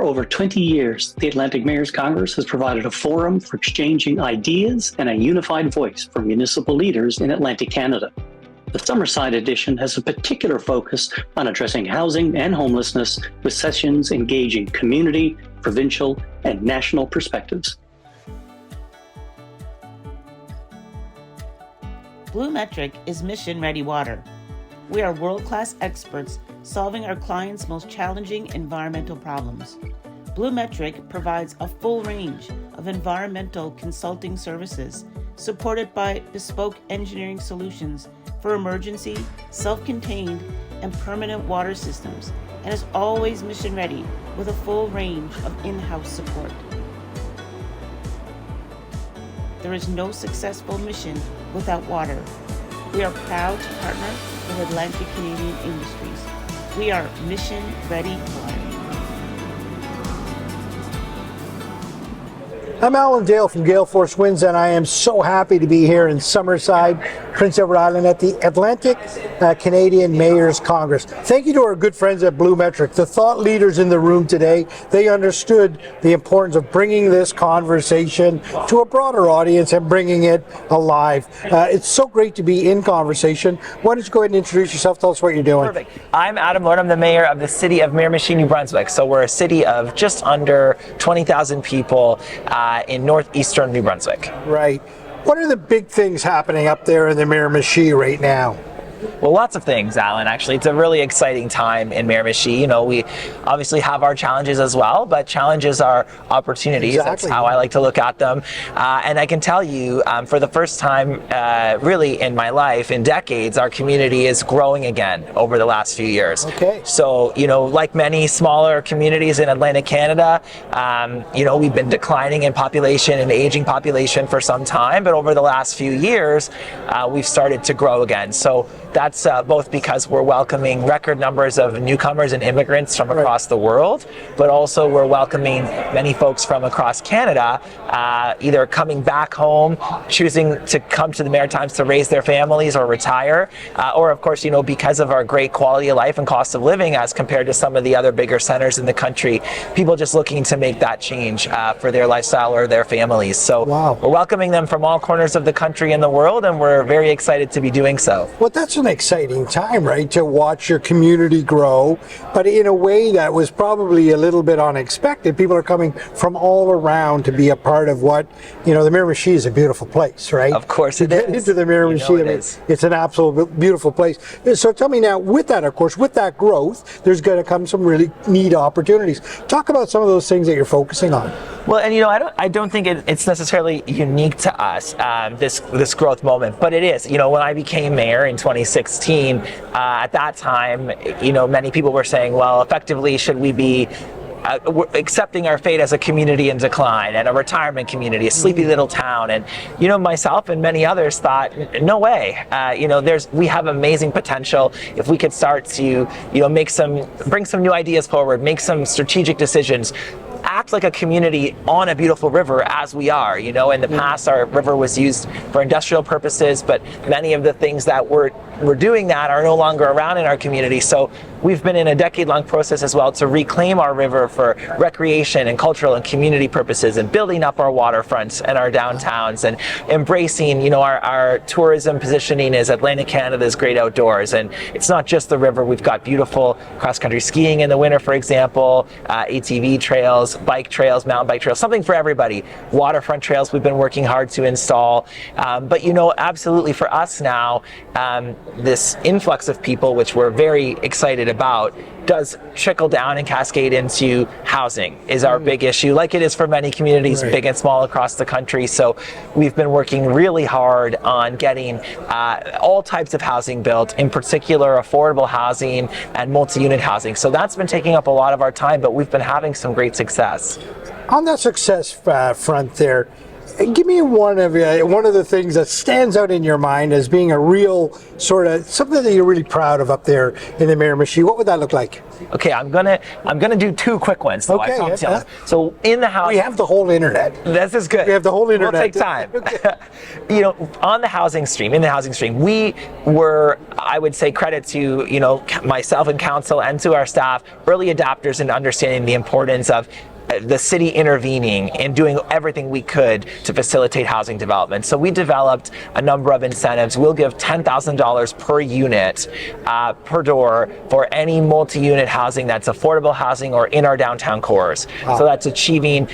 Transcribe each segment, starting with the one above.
For over 20 years, the Atlantic Mayors Congress has provided a forum for exchanging ideas and a unified voice for municipal leaders in Atlantic Canada. The Summerside edition has a particular focus on addressing housing and homelessness, with sessions engaging community, provincial, and national perspectives. BlueMetric is mission-ready water. We are world-class experts solving our clients' most challenging environmental problems. BlueMetric provides a full range of environmental consulting services supported by bespoke engineering solutions for emergency, self-contained, and permanent water systems, and is always mission-ready with a full range of in-house support. There is no successful mission without water. We are proud to partner with Atlantic Canadian Industries. We are Mission Ready Water. I'm Alan Dale from Gale Force Winds, and I am so happy to be here in Summerside, Prince Edward Island at the Atlantic Canadian Mayors Congress. Thank you to our good friends at BlueMetric, the thought leaders in the room today. They understood the importance of bringing this conversation to a broader audience and bringing it alive. It's so great to be in conversation. Why don't you go ahead and introduce yourself, tell us what you're doing. Perfect. I'm Adam Lordon. I'm the mayor of the city of Miramichi, New Brunswick. So we're a city of just under 20,000 people in northeastern New Brunswick. Right. What are the big things happening up there in the Miramichi right now? Well, lots of things, Alan. Actually, it's a really exciting time in Miramichi. You know, we obviously have our challenges as well, but challenges are opportunities. Exactly. That's how I like to look at them. And I can tell you, for the first time really in my life, in decades, our community is growing again over the last few years. Okay. So, you know, like many smaller communities in Atlantic Canada, you know, we've been declining in population and aging population for some time, but over the last few years, we've started to grow again. So that's both because we're welcoming record numbers of newcomers and immigrants from across the world, but also we're welcoming many folks from across Canada, either coming back home, choosing to come to the Maritimes to raise their families or retire, or of course, you know, because of our great quality of life and cost of living as compared to some of the other bigger centers in the country, people just looking to make that change for their lifestyle or their families. So we're welcoming them from all corners of the country and the world, and we're very excited to be doing so. Well, that's an exciting time, right, to watch your community grow, but in a way that was probably a little bit unexpected. People are coming from all around to be a part of what, you know, the Miramichi is a beautiful place, right? Of course it is. Into the Miramichi, you know, it's an absolute beautiful place. So tell me now, with that, of course, with that growth, there's going to come some really neat opportunities. Talk about some of those things that you're focusing on. Well, and you know, I don't think it's necessarily unique to us, this growth moment, but it is. You know, when I became mayor in 2016, at that time, you know, many people were saying, well, effectively, should we be accepting our fate as a community in decline and a retirement community, a sleepy little town? And you know, myself and many others thought, no way. You know, we have amazing potential if we could start to, you know, bring some new ideas forward, make some strategic decisions, act like a community on a beautiful river as we are. You know, in the past, our river was used for industrial purposes, but many of the things that we're doing that are no longer around in our community. So we've been in a decade-long process as well to reclaim our river for recreation and cultural and community purposes, and building up our waterfronts and our downtowns, and embracing, you know, our tourism positioning as Atlantic Canada's great outdoors. And it's not just the river. We've got beautiful cross-country skiing in the winter, for example, ATV trails, bike trails, mountain bike trails, something for everybody. Waterfront trails we've been working hard to install. But you know, absolutely for us now, this influx of people, which we're very excited about, does trickle down and cascade into housing is our big issue, like it is for many communities, big and small, across the country. So we've been working really hard on getting all types of housing built, in particular affordable housing and multi-unit housing. So that's been taking up a lot of our time, but we've been having some great success. On that success front there, Give me one of the things that stands out in your mind as being a real sort of something that you're really proud of up there in the Miramichi. What would that look like? Okay, I'm gonna do two quick ones. Though, Okay, so in the house, we have the whole internet. This is good. We have the whole internet. We'll take time. On the housing stream, we were, I would say, credit to myself and council and to our staff, early adopters in understanding the importance of the city intervening and doing everything we could to facilitate housing development. So we developed a number of incentives. We'll give $10,000 per unit per door for any multi-unit housing that's affordable housing or in our downtown cores. Wow. So that's building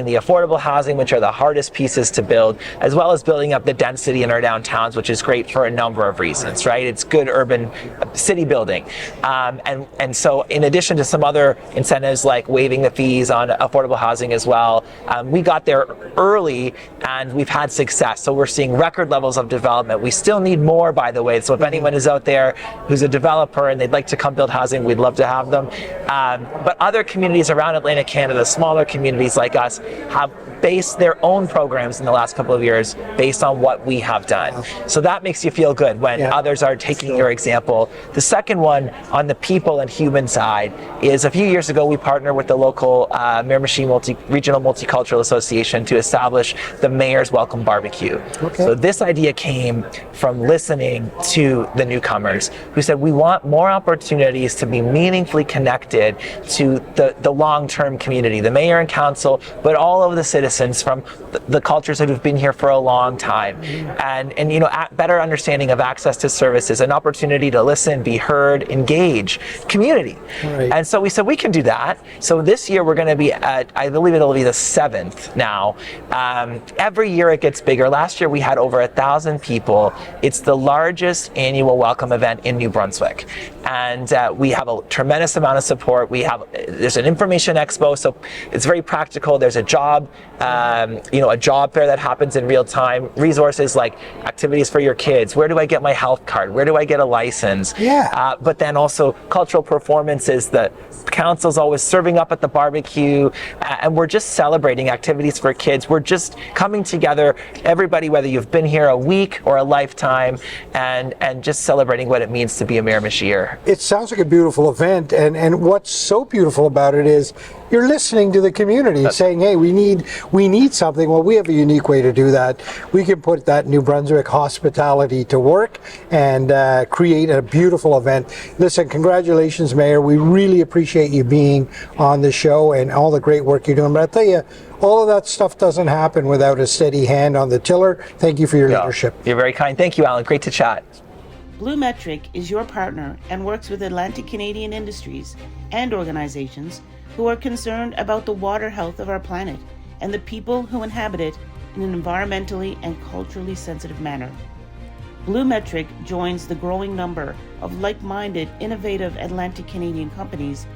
the affordable housing, which are the hardest pieces to build, as well as building up the density in our downtowns, which is great for a number of reasons, right? It's good urban city building. And so in addition to some other incentives like waiving the fees on affordable housing as well. We got there early and we've had success. So we're seeing record levels of development. We still need more, by the way. So if anyone is out there who's a developer and they'd like to come build housing, we'd love to have them. But other communities around Atlantic Canada, smaller communities like us, have based their own programs in the last couple of years based on what we have done. So that makes you feel good when others are taking your example. The second one on the people and human side is a few years ago we partnered with the local Miramichi Regional Multicultural Association to establish the Mayor's Welcome Barbecue. Okay. So this idea came from listening to the newcomers who said we want more opportunities to be meaningfully connected to the long-term community, the mayor and council, but all of the citizens from the cultures that have been here for a long time, and better understanding of access to services, an opportunity to listen, be heard, engage, community. Right. And so we said we can do that. So this year we're going to be at, I believe it'll be the 7th now. Every year it gets bigger. Last year we had over 1,000 people. It's the largest annual welcome event in New Brunswick, and we have a tremendous amount of support. There's an information expo, so it's very practical. There's a job fair that happens in real time. Resources like activities for your kids. Where do I get my health card? Where do I get a license? Yeah. But then also cultural performances. The council's always serving up at the barbecue, and we're just celebrating activities for kids. We're just coming together, everybody, whether you've been here a week or a lifetime, and just celebrating what it means to be a Miramichier. It sounds like a beautiful event, and what's so beautiful about it is you're listening to the community, saying, hey, we need something. Well, we have a unique way to do that. We can put that New Brunswick hospitality to work and create a beautiful event. Listen, congratulations, Mayor. We really appreciate you being on the show and all the great work you're doing. But I tell you, all of that stuff doesn't happen without a steady hand on the tiller. Thank you for your leadership. You're very kind. Thank you, Alan. Great to chat. BlueMetric is your partner and works with Atlantic Canadian industries and organizations who are concerned about the water health of our planet and the people who inhabit it in an environmentally and culturally sensitive manner. BlueMetric joins the growing number of like-minded, innovative Atlantic Canadian companies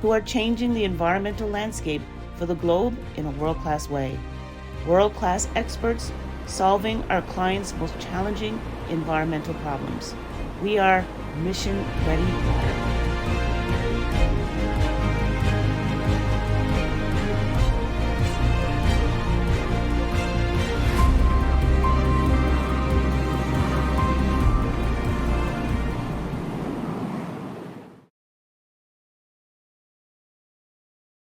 who are changing the environmental landscape for the globe in a world-class way. World-class experts solving our clients' most challenging environmental problems. We are mission ready water.